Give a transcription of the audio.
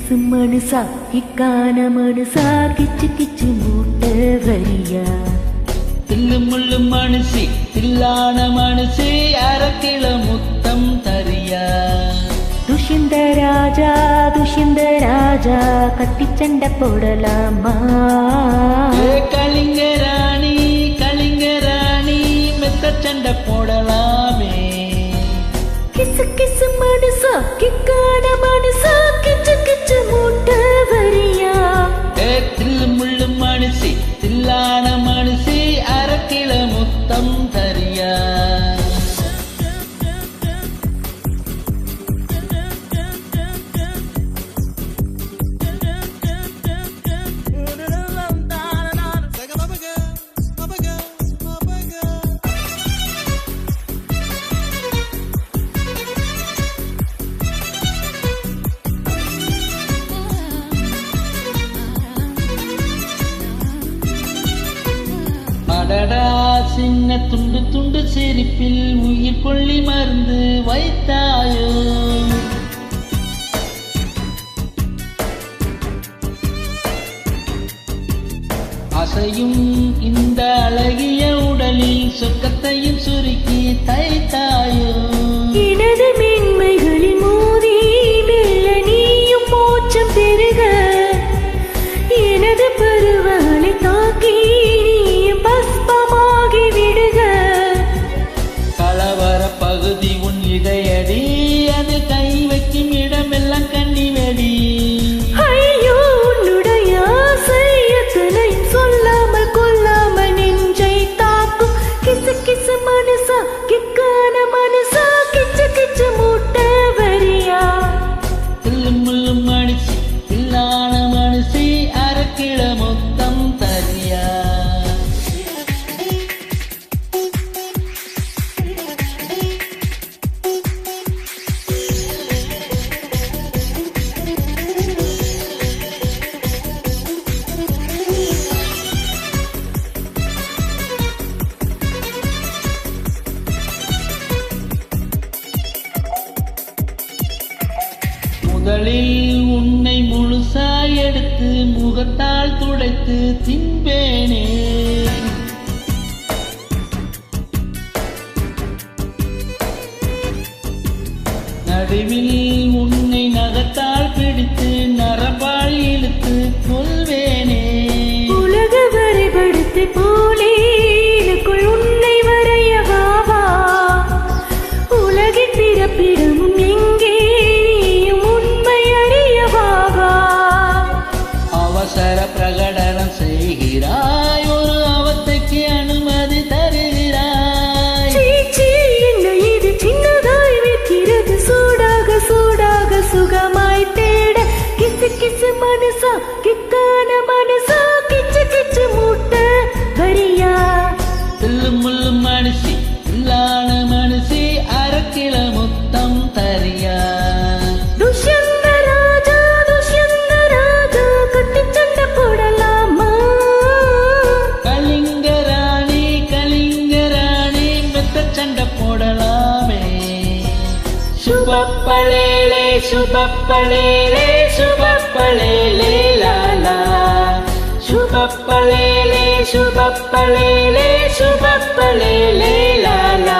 கிசு மனுசா இக்கான மனுசா கிச்சு கிச்சு மூட்ட வரியா தில்லு முள்ளு மனுஷி தில்லான மனுஷி அரக்கில முத்தம் தரியா துஷிந்த ராஜா கட்டி சண்டை போடலாமா கலிங்க ராணி மெத்த சண்டை போடலாமே கிசு கிசு மனுசா கிக்கான மனுசா கிச்சு கிச்சு மூட்ட வரியா தில்லு முள்ளு மனுஷி தில்லான மனுஷி அரக்கில முத்தம் தரியா அடடா சின்ன துண்டு துண்டு சிரிப்பில் உயிர் கொள்ளி மருந்து வைத்தாயோ அசையும் இந்த அழகிய உடலில் சொக்கத்தையும் சுருக்கி தைத்தாயோ எனது மென்மைகளில் மோதி மெல்ல நீயும் மோட்சம் பெறுக எனது பருவங்களை தாக்கி நீயும் பஸ்பமாகி விடுக கலவர பகுதி உன் இடையடி அது கை வைக்கும் இடமெல்லாம் கண்ணி வெடி ஐயோ உன்னுடைய ஆசை எத்தனையும் சொல்லாமல் கொல்லாமல் நெஞ்சை தாக்கும் கிசு கிசு மனுசா கிக்கான மனுசா கிச்சு கிச்சு மூட்ட வரியா தில்லு முள்ளு மனுஷி தில்லான மனுஷி அரக்கில மொத்தம் தரியா முதலில் உன்னை முழுசாய் எடுத்து முகத்தால் துடைத்து தின்பேனே நடுவில் உன்னை நகத்தால் பிடித்து நரம்பால் இழுத்து கொள்வேனே உலக வரைபடத்தை போலே எனக்குள் உன்னை வரையவாவா உலகின் பிறப்பிடமும் எங்கே நீயும் உண்மை அறியவாவா அவசர பிரகடனம் செய்கிறாய் ஒரு அவத்தைக்கு அனுமதி தருகிறாய் சீச்சி என்ன இது சின்னதாய் வைக்கிறது சூடாக சூடாக சுகமாய் தேட கிசு கிசு மனுசா கிக்கான மனுசா கிச்சு கிச்சு மூட்ட வரியா தில்லு முள்ளு மனுஷி தில்லான மனுஷி அரக்கில முத்தம் தரியா துஷ்யந்த ராஜா கட்டி சண்டை போடலாமா கலிங்க ராணி மெத்த சண்டை போடலாமே சுபப்பளேலே லாலா சுபப்பளேலே லாலா